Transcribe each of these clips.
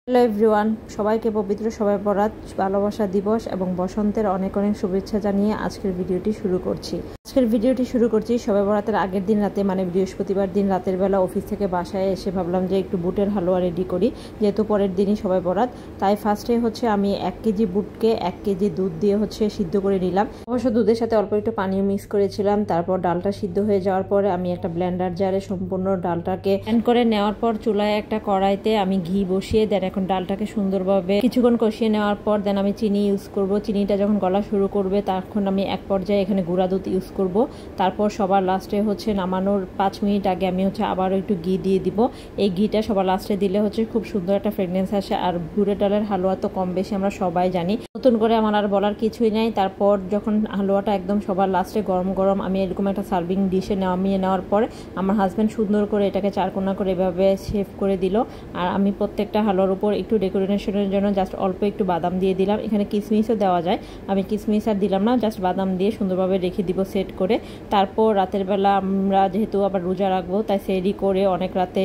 Hello everyone, সবাইকে পবিত্র শবে বরাত, ভালোবাসা দিবস এবং বসন্তের অনেক অনেক শুভেচ্ছা জানিয়ে আজকের ভিডিওটি শুরু করছি। শবে বরাতের আগের দিন রাতে, মানে বৃহস্পতিবার দিন রাতের বেলা অফিস থেকে বাসায় এসে ভাবলাম যে একটু বুটের হালুয়া রেডি করি, যেহেতু পরের দিনই শবে বরাত। তাই ফার্স্টে আমি 1 কেজি বুটকে 1 কেজি দুধ দিয়ে সিদ্ধ করে নিলাম। অবশ্য দুধের সাথে অল্প একটু পানিও মিক্স করেছিলাম। তারপর ডালটা সিদ্ধ হয়ে যাওয়ার পরে আমি একটা ব্লেন্ডার জারে সম্পূর্ণ ডালটাকে ব্লেন্ড করে নেওয়ার পর চুলায় একটা কড়াইতে আমি ঘি বসিয়ে এখন ডালটাকে সুন্দরভাবে কিছুক্ষণ কষিয়ে নেওয়ার পর আমি চিনি ইউজ করব। চিনিটা যখন গলা শুরু করবে তখন আমি এক পর্যায়ে এখানে গুঁড়া দুধ ইউজ করব। তারপর সবার লাস্টে নামানোর 5 মিনিট আগে আমি আবারও একটু ঘি দিয়ে দিব। এই ঘিটা সবার লাস্টে দিলে খুব সুন্দর একটা ফ্রেগনেন্স আসে। আর গুড়ের ডালের হালুয়া তো কম বেশি আমরা সবাই জানি, নতুন করে আমার আর বলার কিছুই নাই। তারপর যখন হালুয়াটা একদম সবার লাস্টে গরম গরম আমি এরকম একটা সার্ভিং ডিশে নামিয়ে নেওয়ার পর আমার হাজব্যান্ড সুন্দর করে এটাকে চারকোনা করে এভাবে শেভ করে দিল। আর আমি প্রত্যেকটা হালুয়ার উপর একটু ডেকোরেশনের জন্য জাস্ট অল্প একটু বাদাম দিয়ে দিলাম। এখানে কিশমিশও দেওয়া যায়, আমি কিশমিশ আর দিলাম না, জাস্ট বাদাম দিয়ে সুন্দরভাবে রেখে দিব সেট করে। তারপর রাতের বেলা আমরা যেহেতু আবার রোজা রাখবো, তাই সেরি করে অনেক রাতে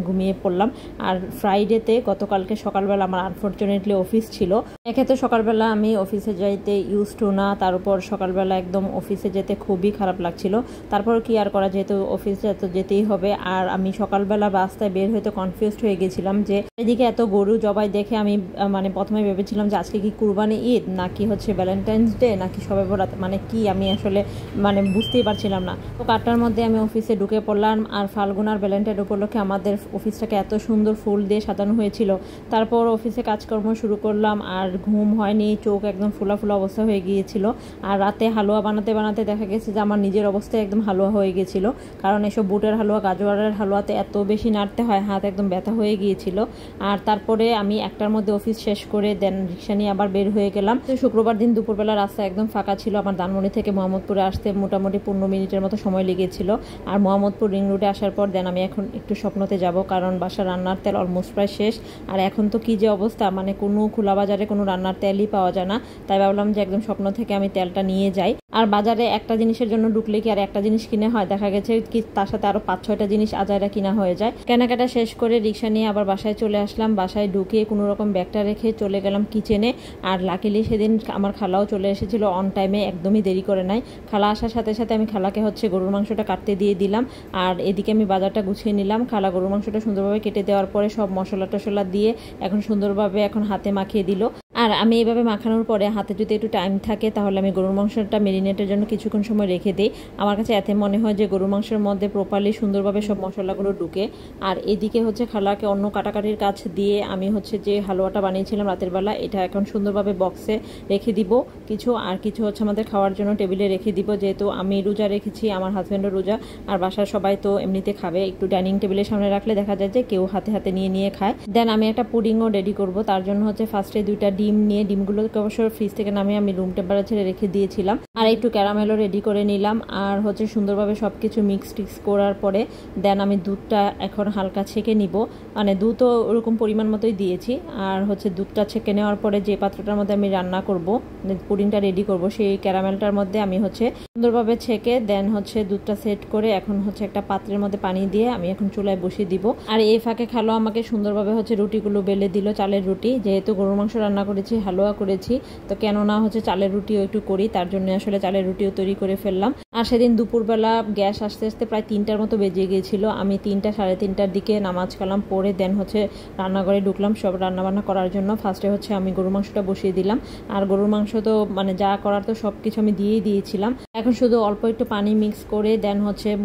ঘুমিয়ে পড়লাম। আর ফ্রাইডেতে গতকালকে সকালবেলা আমার আনফর্চুনেটলি অফিস ছিল। একে তো সকালবেলা আমি অফিসে যাইতে ইউজ টু না, তার উপর সকালবেলা একদম অফিসে যেতে খুবই খারাপ লাগছিল। তারপর কি আর করা, যেহেতু অফিসে তো যেতেই হবে। আর আমি সকালবেলা রাস্তায় বের হইতে কনফিউজড হয়ে গেছিলাম যে এদিকে এত গরু জবাই দেখে আমি প্রথমে ভেবেছিলাম যে আজকে কি কুরবানি ঈদ নাকি ভ্যালেন্টাইন্স ডে নাকি শবে বরাত, কি আমি আসলে বুঝতেই পারছিলাম না। তো 8টার মধ্যে আমি অফিসে ঢুকে পড়লাম। আর ফাল্গুন আর ভ্যালেন্টাইন উপলক্ষে আমাদের অফিসটাকে এত সুন্দর ফুল দিয়ে সাজানো হয়েছিল। তারপর অফিসে কাজকর্ম শুরু করলাম, আর ঘুম হয়নি, চোখ একদম ফুলা ফুলা অবস্থা হয়ে গিয়েছিল। আর রাতে হালুয়া বানাতে বানাতে দেখা গেছে যে আমার নিজের অবস্থা একদম হালুয়া হয়ে গিয়েছিল, কারণ এসব বুটের হালুয়া গাজরের হালুয়াতে এত বেশি নাড়তে হয়, হাত একদম ব্যথা হয়ে গিয়েছিল। আর তারপরে আমি 1টার মধ্যে অফিস শেষ করে রিক্সা নিয়ে আবার বের হয়ে গেলাম। তো শুক্রবার দিন দুপুরবেলা রাস্তা একদম ফাঁকা ছিল। আমার ধানমন্ডি থেকে মোহাম্মদপুরে আসতে মোটামুটি 15 মিনিটের মতো সময় লেগেছিল। আর মোহাম্মদপুর রিং রোডে আসার পর আমি এখন একটু স্বপ্নতে যাব, কারণ বাসার রান্নার তেল অলমোস্ট প্রায় শেষ। আর এখন তো কি যে অবস্থা, কোনো খোলা বাজারে কোনো রান্নার তেলই পাওয়া যায় না। তাই ভাবলাম যে একদম স্বপ্ন থেকে আমি তেলটা নিয়ে যাই। আর বাজারে একটা জিনিসের জন্য ঢুকলে কি আর একটা জিনিস কিনে হয়, দেখা গেছে কি তার সাথে আরো 5-6টা জিনিস আজাইরা কিনা হয়ে যায়। কেনাকাটা শেষ করে রিক্সা নিয়ে আবার বাসায় চলে আসলাম। বাসায় ঢুকে কোনো রকম ব্যাগটা রেখে চলে গেলাম কিচেনে। আর লাকিলি সেদিন আমার খালাও চলে এসেছিল অন টাইমে, একদমই দেরি করে নাই। খালা আসার সাথে সাথে আমি খালাকে গরুর মাংসটা কাটতে দিয়ে দিলাম। আর এদিকে আমি বাজারটা গুছিয়ে নিলাম। খালা গরুর মাংসটা সুন্দরভাবে কেটে দেওয়ার পরে সব মশলা টশলা দিয়ে সুন্দরভাবে হাতে মাখিয়ে দিল। আর আমি এইভাবে মাখানোর পরে হাতে যদি একটু টাইম থাকে তাহলে আমি গরুর মাংসটা মেরিনেটের জন্য কিছুক্ষণ সময় রেখে দিই। আমার কাছে এতে মনে হয় যে গরুর মাংসের মধ্যে প্রপারলি সুন্দরভাবে সব মশলাগুলো ঢুকে। আর এদিকে খালাকে অন্য কাটাকাটির কাজ দিয়ে আমি যে হালুয়াটা বানিয়েছিলাম রাতের বেলা, এটা এখন সুন্দরভাবে বক্সে রেখে দিব কিছু, আর কিছু আমাদের খাওয়ার জন্য টেবিলে রেখে দিব। যেহেতু আমি রোজা রেখেছি, আমার হাজব্যান্ডও রোজা, আর বাসার সবাই তো এমনিতে খাবে, একটু ডাইনিং টেবিলের সামনে রাখলে দেখা যায় যে কেউ হাতে হাতে নিয়ে নিয়ে খায়। আমি একটা পুডিংও রেডি করব। তার জন্য ফার্স্টে 2টা ডিম নিয়ে ডিমগুলোকে অবশ্য ফ্রিজ থেকে নামিয়ে আমি রুম টেম্পারেচারে রেখে দিয়েছিলাম। আর একটু ক্যারামেলও রেডি করে নিলাম। আর সুন্দরভাবে সবকিছু মিক্স করার পরে আমি দুধটা এখন হালকা ছেঁকে নিব। দুধও ওরকম পরিমাণ মতোই দিয়েছি। আর দুধটা ছেঁকে নেওয়ার পরে যে পাত্রটার মধ্যে আমি রান্না করব, পুডিংটা রেডি করব, সেই ক্যারামেলটার মধ্যে আমি সুন্দরভাবে ছেঁকে দুধটা সেট করে এখন একটা পাত্রের মধ্যে পানি দিয়ে আমি এখন চুলায় বসিয়ে দিব। আর এই ফাঁকে খালো আমাকে সুন্দরভাবে রুটিগুলো বেলে দিল, চালের রুটি। যেহেতু গরুর মাংস রান্না করেছি, হালুয়া করেছি, তো কেননা চালের রুটিও একটু করি, তার জন্য চালের রুটিও তৈরি করে ফেললাম। আর সেদিন দুপুরবেলা গ্যাস আসতে আসতে প্রায় 3টার মতো বেজে গিয়েছিল। আমি 3টা সাড়ে 3টার দিকে নামাজ কালাম পরে রান্নাঘরে ঢুকলাম সব রান্নাবান্না করার জন্য। ফার্স্টে আমি গরুর মাংসটা বসিয়ে দিলাম। আর গরুর মাংস তো যা করার তো সব কিছু আমি দিয়েই দিয়েছিলাম। এখন শুধু অল্প একটু পানি মিক্স করে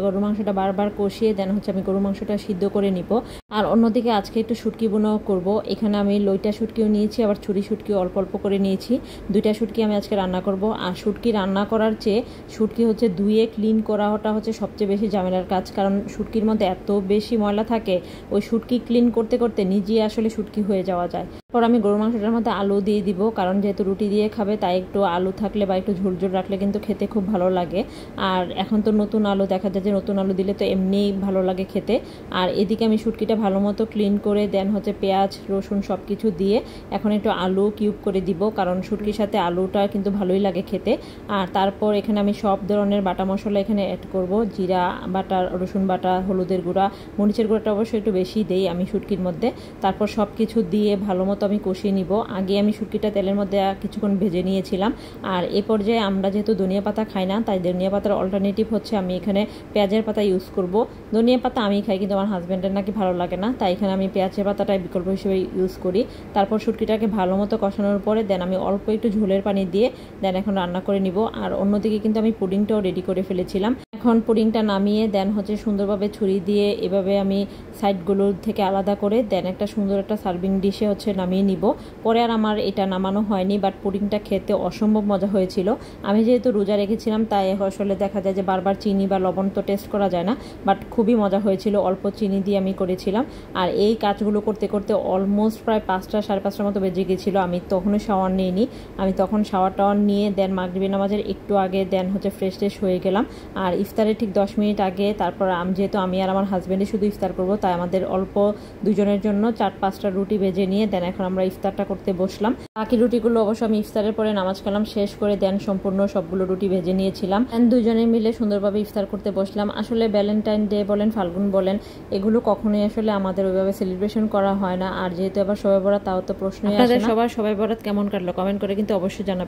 গরুর মাংসটা বারবার কষিয়ে আমি গরুর মাংসটা সিদ্ধ করে নিব। আর অন্যদিকে আজকে একটু শুটকি বোনাও করব। এখানে আমি লইটা শুটকিও নিয়েছি, আবার ছুরি শুটকিও অল্প অল্প করে নিয়েছি। 2টা শুটকি আমি আজকে রান্না করব। আর শুটকি রান্না করার চেয়ে শুটকি ধুয়ে ক্লিন করাটা সবচেয়ে বেশি ঝামেলার কাজ, কারণ শুটকির মধ্যে এত বেশি ময়লা থাকে, ওই শুটকি ক্লিন করতে করতে নিজে শুটকি হয়ে যাওয়া যায়। পর আমি গরুর মাংসটার মধ্যে আলু দিয়ে দিব, কারণ যেহেতু রুটি দিয়ে খাবে, তাই একটু আলু থাকলে বা একটু ঝোলঝোল রাখলে কিন্তু খেতে খুব ভালো লাগে। আর এখন তো নতুন আলু দেখা যায় যে নতুন আলু দিলে তো এমনিই ভালো লাগে খেতে। আর এদিকে আমি শুটকিটা ভালো মতো ক্লিন করে পেঁয়াজ রসুন সব কিছু দিয়ে এখন একটু আলু কিউব করে দিব, কারণ শুটকির সাথে আলুটা কিন্তু ভালোই লাগে খেতে। আর তারপর এখানে আমি সব ধরনের বাটা মশলা এখানে অ্যাড করব, জিরা বাটা, রসুন বাটা, হলুদের গুঁড়া, মরিচের গুঁড়াটা অবশ্যই একটু বেশি দেই আমি শুটকির মধ্যে। তারপর সব কিছু দিয়ে ভালো মতো আমি কষিয়ে নিব। আগে আমি শুটকিটা তেলের মধ্যে কিছুক্ষণ ভেজে নিয়েছিলাম। আর এ পর্যায়ে আমরা যেহেতু ধনিয়া পাতা খাই না, তাই ধনিয়া পাতার অল্টারনেটিভ হচ্ছে আমি এখানে পেঁয়াজের পাতা ইউজ করব। ধনিয়া পাতা আমি খাই, কিন্তু আমার হাজব্যান্ডের নাকি ভালো লাগে না, তাই এখানে আমি পেঁয়াজের পাতাটাই বিকল্প হিসেবে ইউজ করি। তারপর শুটকিটাকে ভালো মতো কষানোর পরে দেন আমি অল্প একটু ঝোলের পানি দিয়ে দেন এখন রান্না করে নিব। আর অন্যদিকে কিন্তু আমি পুডিংটাও রেডি করে ফেলেছিলাম। এখন পুডিংটা নামিয়ে দেন হচ্ছে সুন্দরভাবে ছুরি দিয়ে এভাবে আমি সাইডগুলোর থেকে আলাদা করে দেন একটা সুন্দর একটা সার্ভিং ডিশে হচ্ছে নামিয়ে নিব। পরে আর আমার এটা নামানো হয়নি, বাট পুডিংটা খেতে অসম্ভব মজা হয়েছিল। আমি যেহেতু রোজা রেখেছিলাম, তাই আসলে দেখা যায় যে বারবার চিনি বা লবণ তো টেস্ট করা যায় না, বাট খুবই মজা হয়েছিল। অল্প চিনি দিয়ে আমি করেছিলাম। আর এই কাজগুলো করতে করতে অলমোস্ট প্রায় 5টা 5:30টার মতো বেজে গেছিলো। আমি তখনও শাওয়ার নিইনি, আমি তখন শাওয়ার টাওয়ার নিয়ে দেন মাগরিবের নামাজের একটু আগে দেন হচ্ছে ফ্রেশ হয়ে গেলাম। আর ইফতারের ঠিক 10 মিনিট আগে তারপর যেহেতু আমি আর আমার হাজব্যান্ডই শুধু ইফতার করব, তাই আমাদের অল্প দুজনের জন্য 4-5টা রুটি ভেজে নিয়ে দেন এখন আমরা ইফতারটা করতে বসলাম। বাকি রুটিগুলো অবশ্য আমি ইফতারের পরে নামাজ কালাম শেষ করে দেন সম্পূর্ণ সবগুলো রুটি ভেজে নিয়েছিলাম। দুজনে মিলে সুন্দরভাবে ইফতার করতে বসলাম। আসলে ভ্যালেন্টাইন ডে বলেন, ফাল্গুন বলেন, এগুলো কখনোই আসলে আমাদের ওইভাবে সেলিব্রেশন করা হয় না। আর যেহেতু আবার শবে বরাত, তাও তো প্রশ্নই আসে না। সবার শবে বরাত কেমন কাটলো কমেন্ট করে কিন্তু অবশ্যই জানাবেন।